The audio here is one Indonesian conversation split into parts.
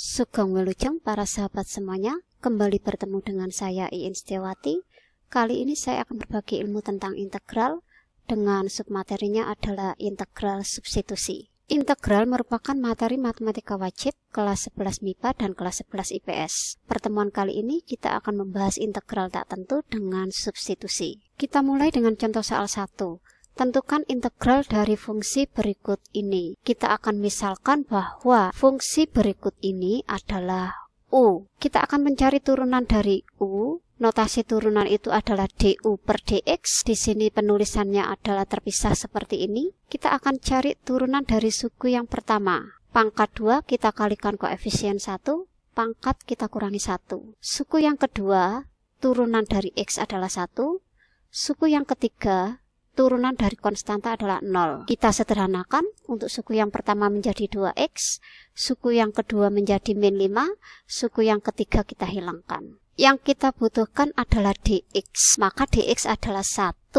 Sugeng Wilujeng para sahabat semuanya, kembali bertemu dengan saya Iin Setiawati. Kali ini saya akan berbagi ilmu tentang integral dengan submaterinya adalah integral substitusi. Integral merupakan materi matematika wajib kelas 11 MIPA dan kelas 11 IPS. Pertemuan kali ini kita akan membahas integral tak tentu dengan substitusi. Kita mulai dengan contoh soal 1. Tentukan integral dari fungsi berikut ini. Kita akan misalkan bahwa fungsi berikut ini adalah U. Kita akan mencari turunan dari U. Notasi turunan itu adalah du per dx. Di sini penulisannya adalah terpisah seperti ini. Kita akan cari turunan dari suku yang pertama. Pangkat 2 kita kalikan koefisien 1. Pangkat kita kurangi 1. Suku yang kedua, turunan dari x adalah 1. Suku yang ketiga, turunan dari konstanta adalah 0. Kita sederhanakan, untuk suku yang pertama menjadi 2x, suku yang kedua menjadi min 5, suku yang ketiga kita hilangkan. Yang kita butuhkan adalah dx, maka dx adalah 1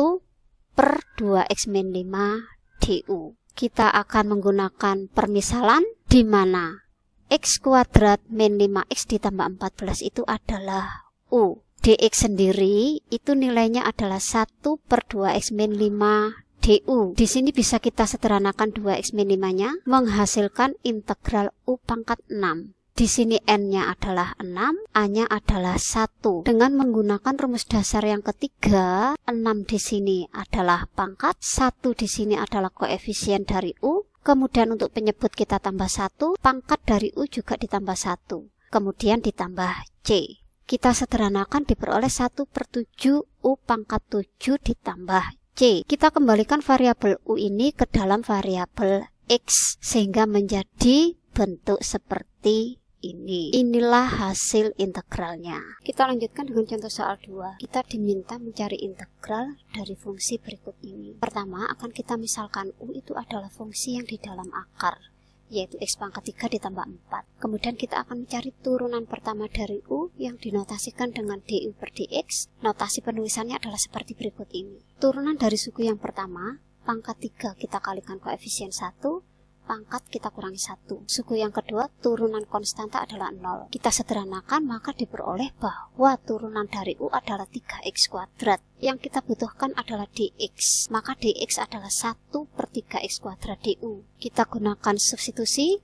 per 2x min 5 du. Kita akan menggunakan permisalan di mana x kuadrat min 5x ditambah 14 itu adalah u. Dx sendiri itu nilainya adalah 1 per 2x min 5 du. Di sini bisa kita sederhanakan 2x min 5-nya menghasilkan integral u pangkat 6. Di sini n-nya adalah 6, a-nya adalah 1. Dengan menggunakan rumus dasar yang ketiga, 6 di sini adalah pangkat, 1 di sini adalah koefisien dari u. Kemudian untuk penyebut kita tambah 1, pangkat dari u juga ditambah 1. Kemudian ditambah c. Kita sederhanakan diperoleh 1 per 7 u pangkat 7 ditambah c. Kita kembalikan variabel u ini ke dalam variabel x sehingga menjadi bentuk seperti ini. Inilah hasil integralnya. Kita lanjutkan dengan contoh soal 2. Kita diminta mencari integral dari fungsi berikut ini. Pertama akan kita misalkan u itu adalah fungsi yang di dalam akar, yaitu x pangkat 3 ditambah 4. Kemudian kita akan mencari turunan pertama dari u yang dinotasikan dengan du per dx. Notasi penulisannya adalah seperti berikut ini. Turunan dari suku yang pertama, pangkat 3 kita kalikan koefisien 1, pangkat kita kurangi 1. Suku yang kedua, turunan konstanta adalah 0. Kita sederhanakan maka diperoleh bahwa turunan dari u adalah 3x kuadrat. Yang kita butuhkan adalah dx, maka dx adalah 1 per 3x kuadrat du. Kita gunakan substitusi,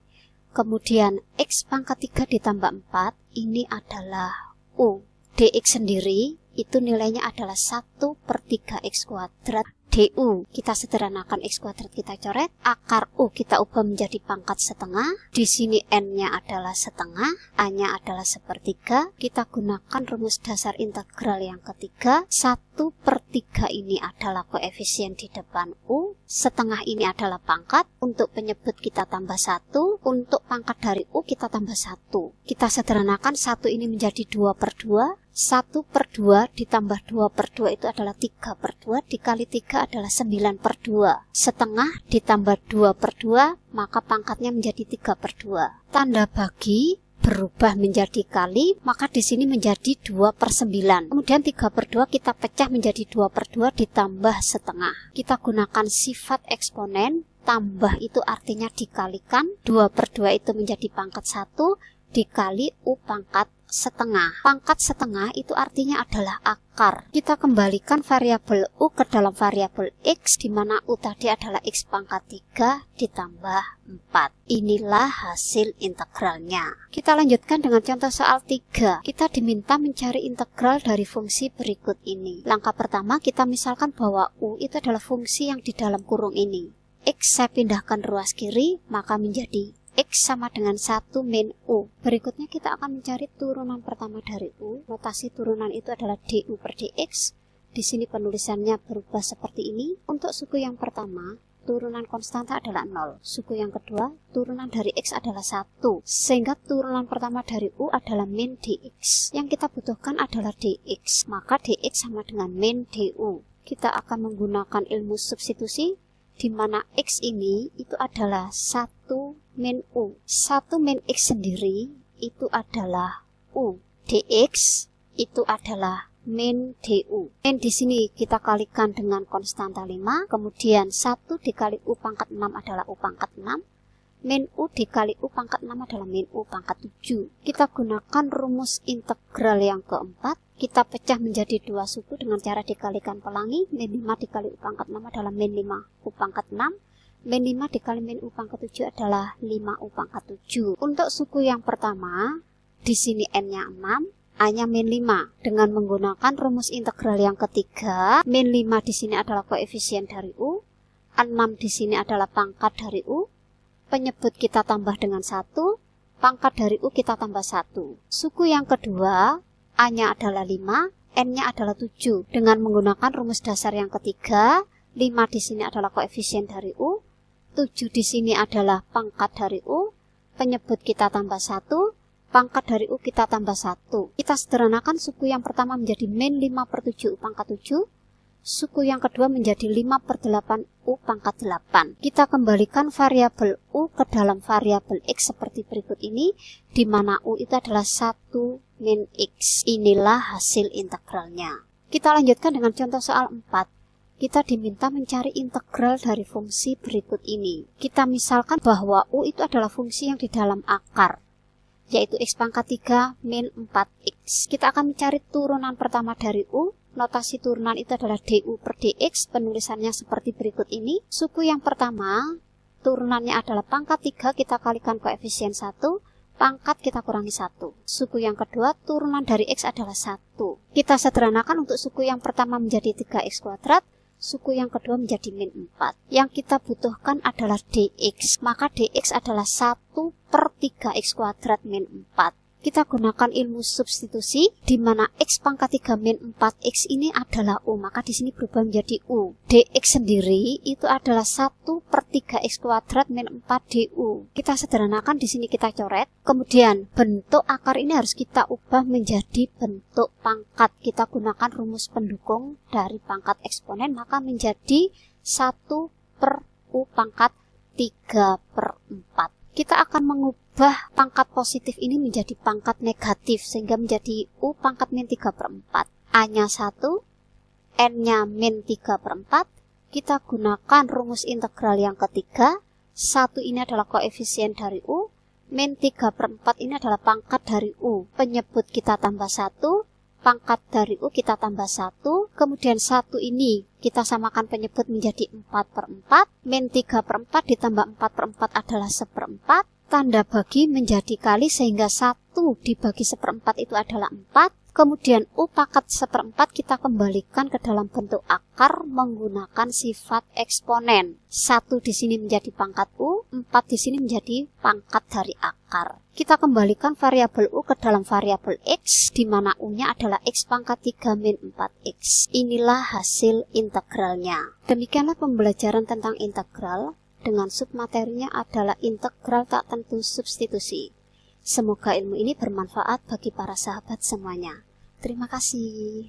kemudian x pangkat 3 ditambah 4, ini adalah u. Dx sendiri itu nilainya adalah 1 per 3x kuadrat du. Kita sederhanakan x kuadrat kita coret, akar u kita ubah menjadi pangkat setengah. Di sini n-nya adalah setengah, a-nya adalah sepertiga. Kita gunakan rumus dasar integral yang ketiga. 1 per 3 ini adalah koefisien di depan u, setengah ini adalah pangkat. Untuk penyebut kita tambah 1, untuk pangkat dari u kita tambah 1. Kita sederhanakan 1 ini menjadi 2 per 2. 1 per 2 ditambah 2 per 2 itu adalah 3 per 2, dikali 3 adalah 9 per 2. Setengah ditambah 2 per 2, maka pangkatnya menjadi 3 per 2. Tanda bagi berubah menjadi kali, maka di sini menjadi 2 per 9. Kemudian 3 per 2 kita pecah menjadi 2 per 2 ditambah setengah. Kita gunakan sifat eksponen, tambah itu artinya dikalikan, 2 per 2 itu menjadi pangkat 1, dikali u pangkat setengah. Pangkat setengah itu artinya adalah akar. Kita kembalikan variabel u ke dalam variabel x, di mana u tadi adalah x pangkat 3 ditambah 4. Inilah hasil integralnya. Kita lanjutkan dengan contoh soal 3. Kita diminta mencari integral dari fungsi berikut ini. Langkah pertama kita misalkan bahwa u itu adalah fungsi yang di dalam kurung ini. X saya pindahkan ruas kiri, maka menjadi x sama dengan 1 min u. Berikutnya kita akan mencari turunan pertama dari u. Notasi turunan itu adalah du per dx. Di sini penulisannya berubah seperti ini. Untuk suku yang pertama, turunan konstanta adalah 0. Suku yang kedua, turunan dari x adalah 1. Sehingga turunan pertama dari u adalah min dx. Yang kita butuhkan adalah dx. Maka dx sama dengan min du. Kita akan menggunakan ilmu substitusi, di mana x ini itu adalah 1 min u. 1 min x sendiri itu adalah u. Dx itu adalah min du. Min di sini kita kalikan dengan konstanta 5, kemudian 1 dikali u pangkat 6 adalah u pangkat 6. Min U dikali U pangkat 6 adalah min U pangkat 7. Kita gunakan rumus integral yang keempat. Kita pecah menjadi dua suku dengan cara dikalikan pelangi. Min 5 dikali U pangkat 6 adalah min 5 U pangkat 6. Min 5 dikali min U pangkat 7 adalah 5 U pangkat 7. Untuk suku yang pertama, di sini N-nya 6. A-nya min 5. Dengan menggunakan rumus integral yang ketiga, min 5 di sini adalah koefisien dari U, 6 di sini adalah pangkat dari U, penyebut kita tambah dengan 1, pangkat dari U kita tambah 1. Suku yang kedua, A-nya adalah 5, N-nya adalah 7. Dengan menggunakan rumus dasar yang ketiga, 5 di sini adalah koefisien dari U, 7 di sini adalah pangkat dari U, penyebut kita tambah 1, pangkat dari U kita tambah 1. Kita sederhanakan suku yang pertama menjadi min 5/7 U pangkat 7. Suku yang kedua menjadi 5/8 U pangkat 8. Kita kembalikan variabel U ke dalam variabel X seperti berikut ini, di mana U itu adalah 1 min X. Inilah hasil integralnya. Kita lanjutkan dengan contoh soal 4. Kita diminta mencari integral dari fungsi berikut ini. Kita misalkan bahwa U itu adalah fungsi yang di dalam akar, yaitu X pangkat 3 min 4X. Kita akan mencari turunan pertama dari U. Notasi turunan itu adalah DU per DX. Penulisannya seperti berikut ini. Suku yang pertama, turunannya adalah pangkat 3, kita kalikan koefisien 1, pangkat kita kurangi 1. Suku yang kedua, turunan dari X adalah 1. Kita sederhanakan untuk suku yang pertama menjadi 3X kuadrat, suku yang kedua menjadi min 4. Yang kita butuhkan adalah DX. Maka DX adalah 1/3X kuadrat min 4. Kita gunakan ilmu substitusi, di mana X pangkat 3 min 4X ini adalah U. Maka di sini berubah menjadi U. DX sendiri itu adalah 1/3X kuadrat min 4 DU. Kita sederhanakan, di sini kita coret. Kemudian bentuk akar ini harus kita ubah menjadi bentuk pangkat. Kita gunakan rumus pendukung dari pangkat eksponen, maka menjadi 1/U pangkat 3/4. Kita akan mengubah pangkat positif ini menjadi pangkat negatif, sehingga menjadi U pangkat min 3/4. A-nya 1, N-nya min 3/4. Kita gunakan rumus integral yang ketiga. 1 ini adalah koefisien dari U, min 3/4 ini adalah pangkat dari U. Penyebut kita tambah 1, pangkat dari U kita tambah 1, kemudian 1 ini kita samakan penyebut menjadi 4/4, min 3/4 ditambah 4/4 adalah 1/4, tanda bagi menjadi kali sehingga 1 dibagi 1/4 itu adalah 4, kemudian U pangkat 1/4 kita kembalikan ke dalam bentuk akar menggunakan sifat eksponen. 1 di sini menjadi pangkat U, 4 di sini menjadi pangkat dari akar. Kita kembalikan variabel U ke dalam variabel X, di mana U-nya adalah X pangkat 3 min 4X. Inilah hasil integralnya. Demikianlah pembelajaran tentang integral, dengan submaterinya adalah integral tak tentu substitusi. Semoga ilmu ini bermanfaat bagi para sahabat semuanya. Terima kasih.